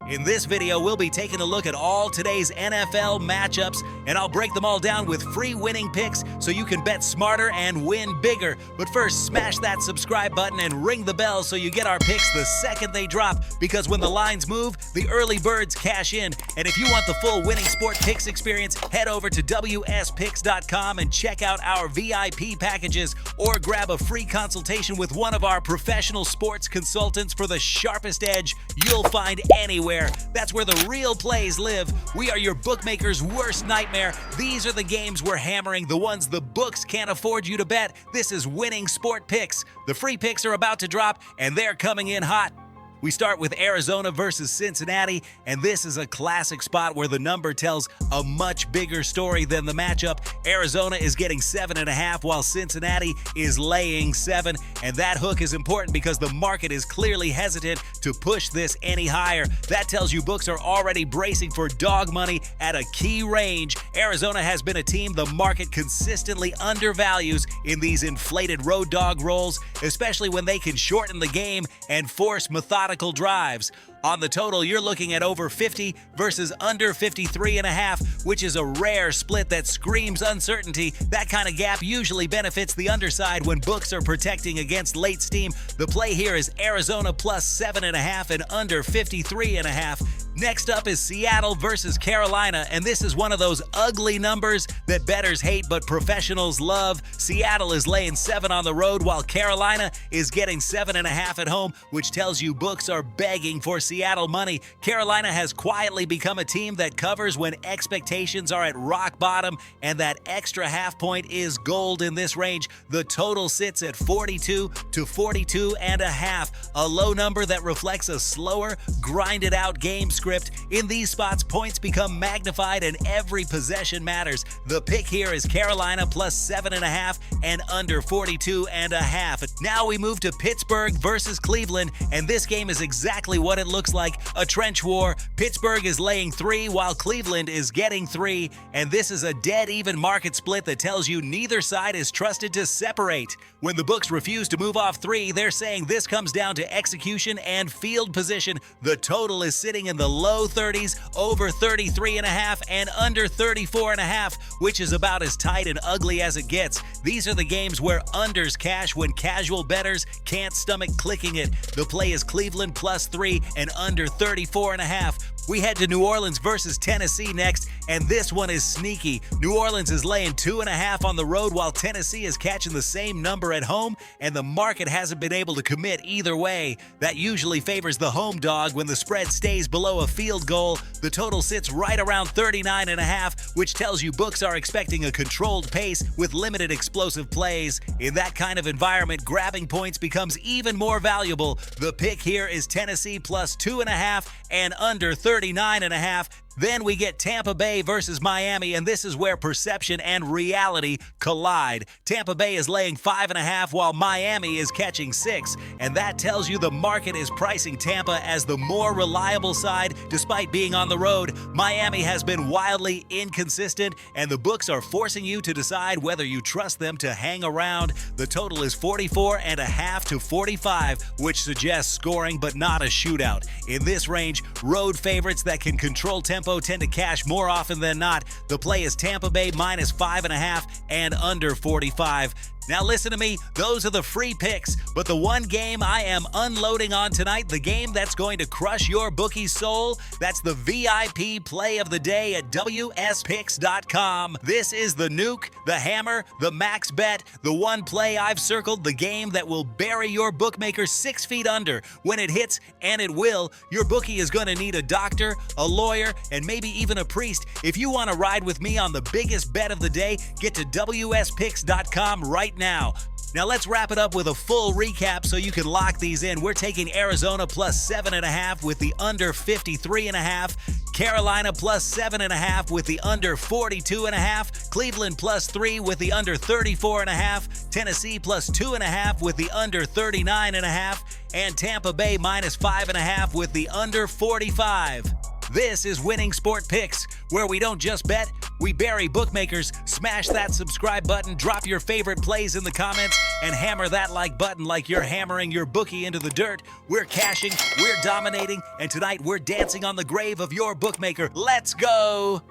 In this video, we'll be taking a look at all today's NFL matchups, and I'll break them all down with free winning picks so you can bet smarter and win bigger. But first, smash that subscribe button and ring the bell so you get our picks the second they drop, because when the lines move, the early birds cash in. And if you want the full Winning Sport Picks experience, head over to wspicks.com and check out our VIP packages, or grab a free consultation with one of our professional sports consultants for the sharpest edge you'll find anywhere. That's where the real plays live. We are your bookmaker's worst nightmare. These are the games we're hammering, the ones the books can't afford you to bet. This is Winning Sport Picks. The free picks are about to drop, and they're coming in hot. We start with Arizona versus Cincinnati, and this is a classic spot where the number tells a much bigger story than the matchup. Arizona is getting 7.5 while Cincinnati is laying 7, and that hook is important because the market is clearly hesitant to push this any higher. That tells you books are already bracing for dog money at a key range. Arizona has been a team the market consistently undervalues in these inflated road dog rolls, especially when they can shorten the game and force methodical drives. On the total, you're looking at over 50 versus under 53.5, which is a rare split that screams uncertainty. That kind of gap usually benefits the underside when books are protecting against late steam. The play here is Arizona plus 7.5 and under 53.5. Next up is Seattle versus Carolina, and this is one of those ugly numbers that bettors hate but professionals love. Seattle is laying 7 on the road while Carolina is getting 7.5 at home, which tells you books are begging for Seattle money. Carolina has quietly become a team that covers when expectations are at rock bottom, and that extra half point is gold in this range. The total sits at 42 to 42.5, a low number that reflects a slower, grinded out game script. In these spots, points become magnified and every possession matters. The pick here is Carolina plus 7.5 and under 42.5. Now we move to Pittsburgh versus Cleveland, and this game is exactly what it looks like, a trench war. Pittsburgh is laying 3 while Cleveland is getting 3, and this is a dead even market split that tells you neither side is trusted to separate. When the books refuse to move off 3, they're saying this comes down to execution and field position. The total is sitting in the low 30s, over 33.5 and under 34.5, which is about as tight and ugly as it gets. These are the games where unders cash when casual bettors can't stomach clicking it. The play is Cleveland plus 3 and under 34.5. We head to New Orleans versus Tennessee next, and this one is sneaky. New Orleans is laying 2.5 on the road while Tennessee is catching the same number at home, and the market hasn't been able to commit either way. That usually favors the home dog when the spread stays below a field goal. The total sits right around 39.5, which tells you books are expecting a controlled pace with limited explosive plays. In that kind of environment, grabbing points becomes even more valuable. The pick here is Tennessee plus 2.5 and under 39.5. Then we get Tampa Bay versus Miami, and this is where perception and reality collide. Tampa Bay is laying 5.5 while Miami is catching 6, and that tells you the market is pricing Tampa as the more reliable side despite being on the road. Miami has been wildly inconsistent, and the books are forcing you to decide whether you trust them to hang around. The total is 44.5 to 45, which suggests scoring but not a shootout. In this range, road favorites that can control tempo tend to cash more often than not. The play is Tampa Bay minus 5.5 and under 45. Now listen to me, those are the free picks, but the one game I am unloading on tonight, the game that's going to crush your bookie's soul, that's the VIP play of the day at wspicks.com. This is the nuke, the hammer, the max bet, the one play I've circled, the game that will bury your bookmaker 6 feet under. When it hits, and it will, your bookie is going to need a doctor, a lawyer, and maybe even a priest. If you want to ride with me on the biggest bet of the day, get to wspicks.com right now. Now let's wrap it up with a full recap so you can lock these in. We're taking Arizona plus 7.5 with the under 53.5, Carolina plus 7.5 with the under 42.5, Cleveland plus 3 with the under 34.5, Tennessee plus 2.5 with the under 39.5, and Tampa Bay minus 5.5 with the under 45. This is Winning Sport Picks, where we don't just bet, We bury bookmakers. Smash that subscribe button, drop your favorite plays in the comments, and hammer that like button like you're hammering your bookie into the dirt. We're cashing, we're dominating, and tonight we're dancing on the grave of your bookmaker. Let's go!